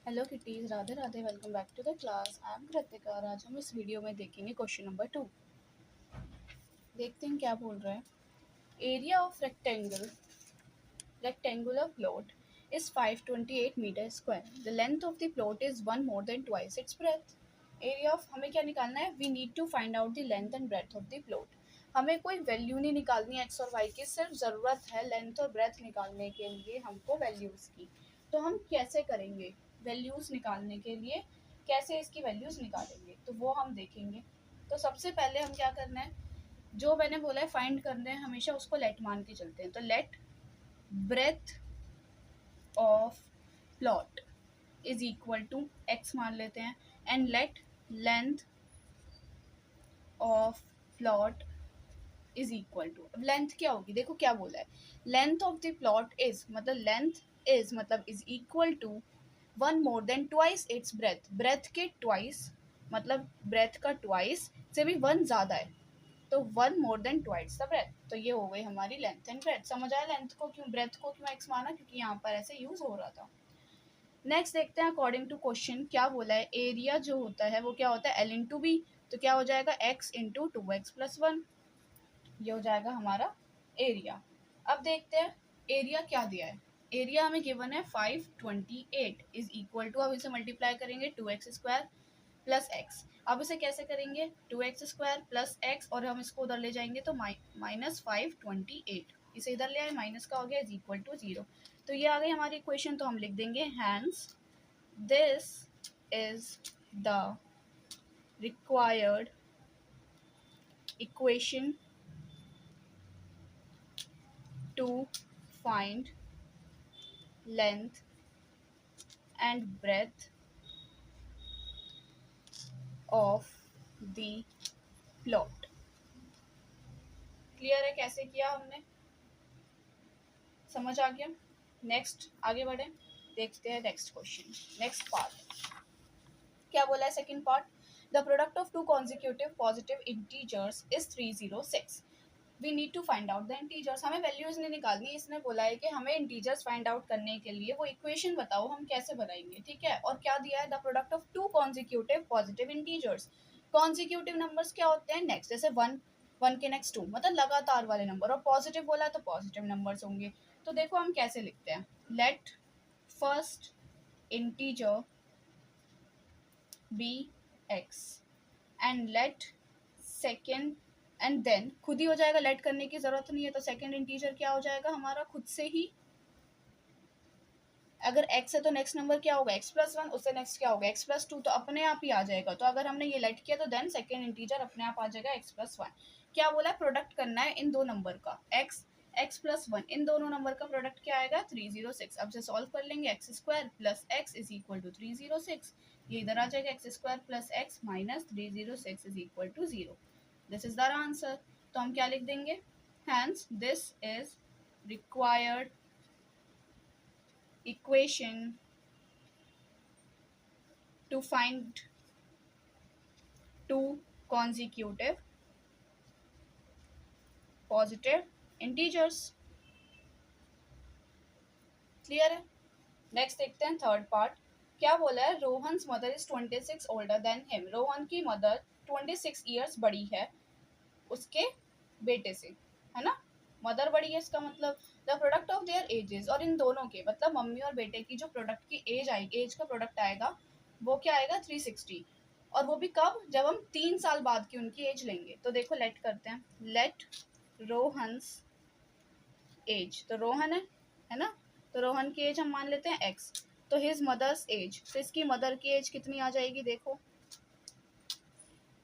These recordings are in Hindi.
Hello kitties, Radhe Radhe. Welcome back to the class. I am Kritika और आज हम इस वीडियो में देखेंगे क्वेश्चन नंबर 2। देखते हैं क्या बोल रहा है। Area of rectangular plot is 528 meter square. The length of the plot is one more than twice its breadth. Area of हमें क्या निकालना है? We need to find out the length and breadth of the plot. हमें कोई वैल्यू नहीं निकालनी एक्स और वाई की, सिर्फ ज़रूरत है लेंथ और ब्रेथ निकालने के लिए हमको वैल्यूज़ की। तो हम कैसे करेंगे वैल्यूज़ निकालने के लिए? कैसे इसकी वैल्यूज़ निकालेंगे तो वो हम देखेंगे। तो सबसे पहले हम क्या करना है, जो मैंने बोला है फाइंड करना है, हमेशा उसको लेट मान के चलते हैं। तो let breadth of plot is equal to X मान लेते हैं and let length of plot is equal to, अब लेंथ क्या होगी? देखो क्या बोला है, length of the plot is मतलब लेंथ इज मतलब is equal to one more than twice its breadth. Breadth के ट्वाइस मतलब ब्रेथ का ट्वाइस से भी वन ज़्यादा है, तो one more than twice the breadth. तो ये हो गई हमारी लेंथ एंड ब्रेथ। समझ आया लेंथ को क्यों, ब्रेथ को क्यों एक्स माना? क्योंकि यहाँ पर ऐसे यूज हो रहा था। नेक्स्ट देखते हैं अकॉर्डिंग टू क्वेश्चन क्या बोला है। एरिया जो होता है वो क्या होता है? L into B. तो क्या हो जाएगा? X into 2x+1। ये हो जाएगा हमारा एरिया। अब देखते हैं एरिया क्या दिया है। एरिया हमें गिवन है 528 इज इक्वल टू, अब इसे मल्टीप्लाई करेंगे 2x² प्लस एक्स। अब इसे कैसे करेंगे? 2x² प्लस एक्स और हम इसको उधर ले जाएंगे तो -528। इसे इधर ले आए, माइनस का हो गया, इज इक्वल टू 0। तो ये आ गई हमारी इक्वेशन। तो हम लिख देंगे hence this is the required equation to find length and breadth of the plot. Clear है कैसे किया हमने? समझ आ गया? नेक्स्ट आगे बढ़े, देखते हैं नेक्स्ट क्वेश्चन, नेक्स्ट पार्ट क्या बोला है। Second part, the product of two consecutive positive integers is 306। We need to find out the integers. हमें वैल्यूज नहीं निकालनी, इसने बोला है कि हमें इंटीजर्स फाइंड आउट करने के लिए वो इक्वेशन बताओ हम कैसे बनाएंगे। ठीक है, और क्या दिया है? The product of two consecutive positive integers. Consecutive numbers क्या होते हैं? नेक्स्ट, जैसे वन, वन के नेक्स्ट टू, मतलब लगातार वाले नंबर। और पॉजिटिव बोला तो पॉजिटिव नंबर्स होंगे। तो देखो हम कैसे लिखते हैं। Let first integer be X and let second, and then खुद ही हो जाएगा, लेट करने की जरूरत नहीं है। तो सेकेंड इंटीजर क्या हो जाएगा हमारा खुद से ही? अगर x है तो नेक्स्ट नंबर क्या होगा? x+1। उससे नेक्स्ट क्या होगा? x+2। तो अपने आप ही आ जाएगा। तो अगर हमने ये लेट किया तो देन सेकेंड इंटीजर अपने आप आ जाएगा x+1। क्या बोला है? प्रोडक्ट करना है इन दो नंबर का, x+1। इन दोनों नंबर का प्रोडक्ट क्या आएगा? 306। अब से सॉल्व कर लेंगे। x² plus X is equal to 306। ये इधर आ जाएगा, x² plus X minus 306 is equal to 0। This is the answer. तो हम क्या लिख देंगे? Hence this is required equation to find two consecutive positive integers। Clear है? नेक्स्ट देखते हैं थर्ड पार्ट क्या बोला है। Rohan's mother is 26 older than him. Rohan की मदर 26 ईयर्स बड़ी है उसके बेटे से, है ना? मदर बड़ी है इसका मतलब the product of their edges, और इन दोनों के मतलब मम्मी और बेटे की जो प्रोडक्ट की एज आएगी, एज का प्रोडक्ट आएगा वो क्या आएगा? 360। और वो भी कब? जब हम 3 साल बाद की उनकी एज लेंगे। तो देखो लेट करते हैं। लेट रोहन्स एज, तो रोहन है ना? तो रोहन की एज हम मान लेते हैं एक्स। तो हिज मदर्स एज, तो इसकी मदर की एज कितनी आ जाएगी? देखो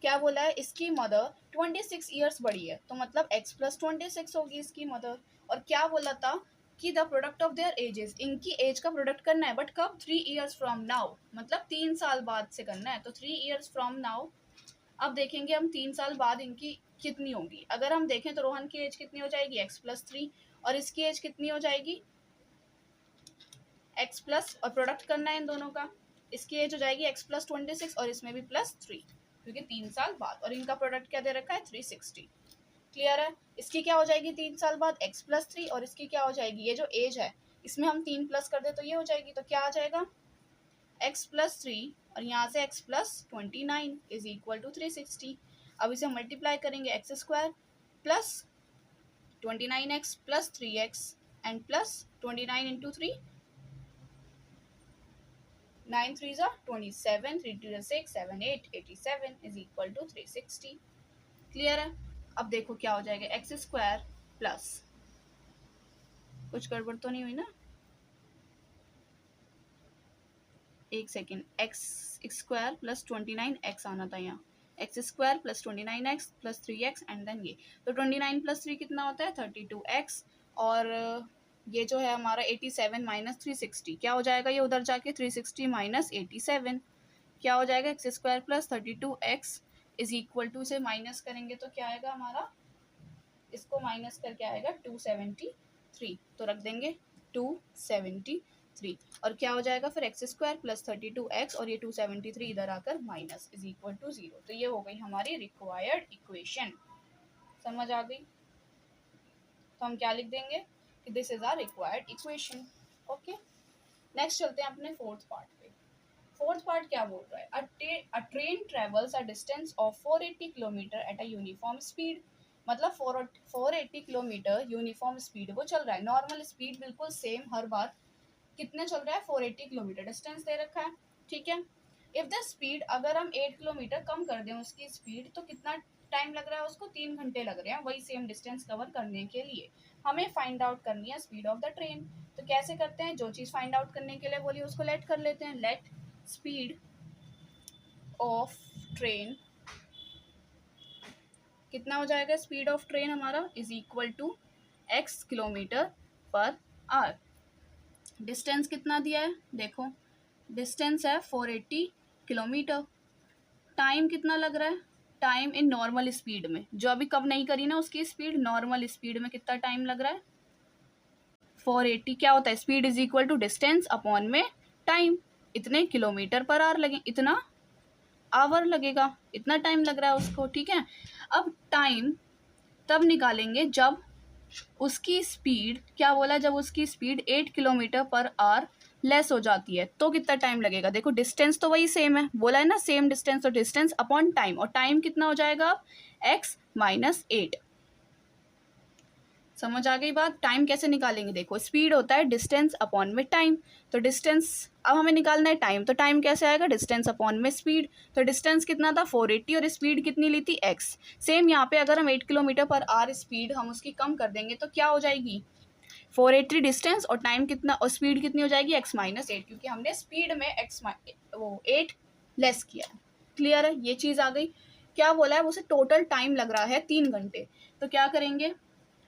क्या बोला है, इसकी मदर 26 ईयर्स बड़ी है, तो मतलब x+26 होगी इसकी मदर। और क्या बोला था कि the product of their edges, इनकी एज का प्रोडक्ट करना है, बट कब? 3 ईयर्स फ्रॉम नाउ, मतलब 3 साल बाद से करना है। तो 3 ईयर्स फ्रॉम नाउ। अब देखेंगे हम 3 साल बाद इनकी कितनी होगी। अगर हम देखें तो रोहन की एज कितनी हो जाएगी? x+3। और इसकी एज कितनी हो जाएगी? x+, और प्रोडक्ट करना है इन दोनों का। इसकी एज हो जाएगी x+26 और इसमें भी +3, क्योंकि 3 साल बाद। और इनका प्रोडक्ट क्या दे रखा है? 360। क्लियर है? इसकी क्या हो जाएगी 3 साल बाद? x+3। और इसकी क्या हो जाएगी? ये जो एज है इसमें हम 3 प्लस कर दे तो ये हो जाएगी। तो क्या आ जाएगा? x प्लस 3 और यहाँ से x plus 29 is equal to 360। अब इसे मल्टीप्लाई करेंगे X square plus 29x plus 3x and plus 29 into 3, 9 3 are 27, 3 2 are 6, 7 8, 87 is equal to 360। Clear है। अब देखो क्या हो जाएगा, एक्स स्क्वायर प्लस, कुछ गड़बड़ तो नहीं हुई ना, एक second, x square plus 29x आना था यहाँ, X square plus 29x plus 3x and then ये, तो 29 प्लस 3 कितना होता है 32x, और ये जो है हमारा 87 माइनस 360 क्या हो जाएगा, ये उधर जाके 360 माइनस 87 क्या हो जाएगा, X square plus 32x is equal to, से माइनस करेंगे तो क्या आएगा हमारा, इसको माइनस करके आएगा 273, तो रख देंगे 273 और क्या हो जाएगा फिर एक्स स्क्वायर प्लस 32x और ये 273 इधर आकर माइनस इज इक्वल टू 0। तो ये हो गई हमारी रिक्वायर्ड इक्वेशन। समझ आ गई, तो हम क्या लिख देंगे कि this is our required equation. Okay, next चलते हैं अपने फोर्थ पार्ट पे। फोर्थ पार्ट क्या बोल रहा है, a train travels a distance of 480 kilometre at a uniform speed, मतलब 480 किलोमीटर यूनिफॉर्म स्पीड वो चल रहा है, नॉर्मल स्पीड बिल्कुल सेम हर बार, कितने चल रहा है 480 किलोमीटर, डिस्टेंस दे रखा है, ठीक है। इफ द स्पीड, अगर हम 8 किलोमीटर कम कर दें उसकी स्पीड, तो कितना टाइम लग रहा है उसको, 3 घंटे लग रहे हैं वही सेम डिस्टेंस कवर करने के लिए। हमें फाइंड आउट करनी है स्पीड ऑफ द ट्रेन, तो कैसे करते हैं, जो चीज़ फाइंड आउट करने के लिए बोलिए उसको लेट कर लेते हैं, लेट स्पीड ऑफ ट्रेन कितना हो जाएगा, स्पीड ऑफ ट्रेन हमारा is equal to x kilometre per hour. Distance कितना दिया है देखो, डिस्टेंस है 480 किलोमीटर, टाइम कितना लग रहा है, टाइम इन नॉर्मल स्पीड में, जो अभी कब नहीं करी ना उसकी स्पीड, नॉर्मल स्पीड में कितना टाइम लग रहा है 480, क्या होता है speed is equal to distance upon में टाइम, इतने किलोमीटर पर आवर लगे, इतना आवर लगेगा, इतना टाइम लग रहा है उसको, ठीक है। अब टाइम तब निकालेंगे जब उसकी स्पीड, क्या बोला, जब उसकी speed 8 kilometre per our less हो जाती है तो कितना टाइम लगेगा, देखो डिस्टेंस तो वही सेम है, बोला है ना सेम डिस्टेंस, तो डिस्टेंस अपॉन टाइम, और टाइम कितना हो जाएगा x माइनस 8। समझ आ गई बात, टाइम कैसे निकालेंगे, देखो स्पीड होता है डिस्टेंस अपॉन में टाइम, तो डिस्टेंस अब हमें निकालना है टाइम, तो टाइम कैसे आएगा, डिस्टेंस अपॉन में स्पीड, तो डिस्टेंस कितना था 480 और स्पीड कितनी ली थी x। सेम यहाँ पे अगर हम 8 किलोमीटर पर आवर स्पीड हम उसकी कम कर देंगे तो क्या हो जाएगी 480 डिस्टेंस और टाइम कितना, और स्पीड कितनी हो जाएगी x माइनस 8, क्योंकि हमने स्पीड में वो 8 लेस किया है। क्लियर है, ये चीज़ आ गई। क्या बोला है, उसे टोटल टाइम लग रहा है 3 घंटे, तो क्या करेंगे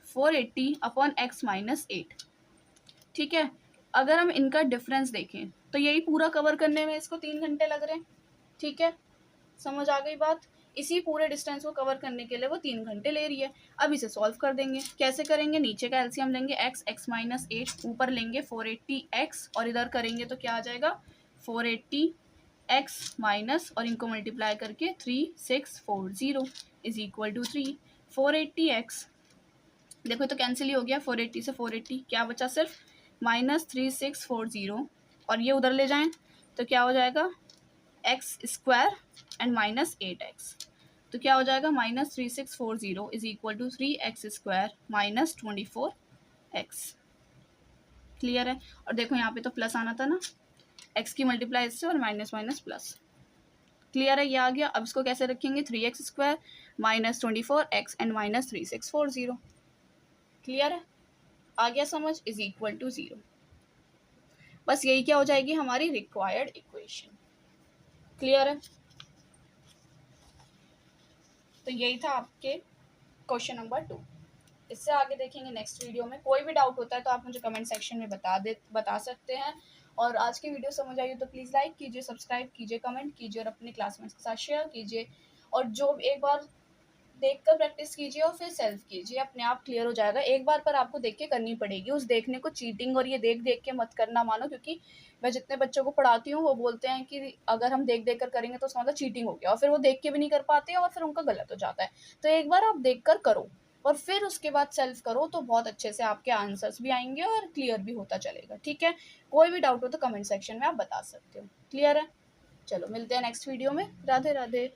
480 अपॉन x माइनस 8, ठीक है। अगर हम इनका डिफरेंस देखें तो यही पूरा कवर करने में इसको 3 घंटे लग रहे हैं, ठीक है। समझ आ गई बात, इसी पूरे डिस्टेंस को कवर करने के लिए वो 3 घंटे ले रही है। अब इसे सॉल्व कर देंगे, कैसे करेंगे, नीचे का एलसीएम लेंगे x माइनस 8, ऊपर लेंगे 480x और इधर करेंगे तो क्या आ जाएगा 480x माइनस, और इनको मल्टीप्लाई करके 3640 इज इक्वल टू 3। 480x देखो तो कैंसिल ही हो गया, 480 से 480 क्या बचा, सिर्फ माइनस 3640, और ये उधर ले जाएं तो क्या हो जाएगा X square and minus 8x, तो क्या हो जाएगा minus 3640 is equal to 3x square minus 24x। Clear है, और देखो यहाँ पे तो प्लस आना था ना, x की मल्टीप्लाई इससे और माइनस माइनस प्लस। क्लियर है, ये आ गया। अब इसको कैसे रखेंगे, 3x square minus 24x and minus 3640। Clear है, आ गया समझ, इज इक्वल टू 0। बस यही क्या हो जाएगी हमारी रिक्वायर्ड इक्वेशन। क्लियर है, तो यही था आपके क्वेश्चन नंबर 2। इससे आगे देखेंगे नेक्स्ट वीडियो में। कोई भी डाउट होता है तो आप मुझे कमेंट सेक्शन में बता सकते हैं। और आज की वीडियो समझ आई हो तो प्लीज़ लाइक कीजिए, सब्सक्राइब कीजिए, कमेंट कीजिए और अपने क्लासमेट्स के साथ शेयर कीजिए। और जो एक बार देखकर प्रैक्टिस कीजिए और फिर सेल्फ कीजिए, अपने आप क्लियर हो जाएगा। एक बार पर आपको देख के करनी पड़ेगी, उस देखने को चीटिंग और ये देख देख के मत करना मानो, क्योंकि मैं जितने बच्चों को पढ़ाती हूँ वो बोलते हैं कि अगर हम देख देख कर करेंगे तो उसका मतलब चीटिंग हो गया, और फिर वो देख के भी नहीं कर पाते और फिर उनका गलत हो जाता है। तो एक बार आप देख कर करो, और फिर उसके बाद सेल्फ करो तो बहुत अच्छे से आपके आंसर्स भी आएंगे और क्लियर भी होता चलेगा। ठीक है, कोई भी डाउट हो तो कमेंट सेक्शन में आप बता सकते हो। क्लियर है? चलो मिलते हैं नेक्स्ट वीडियो में। राधे राधे।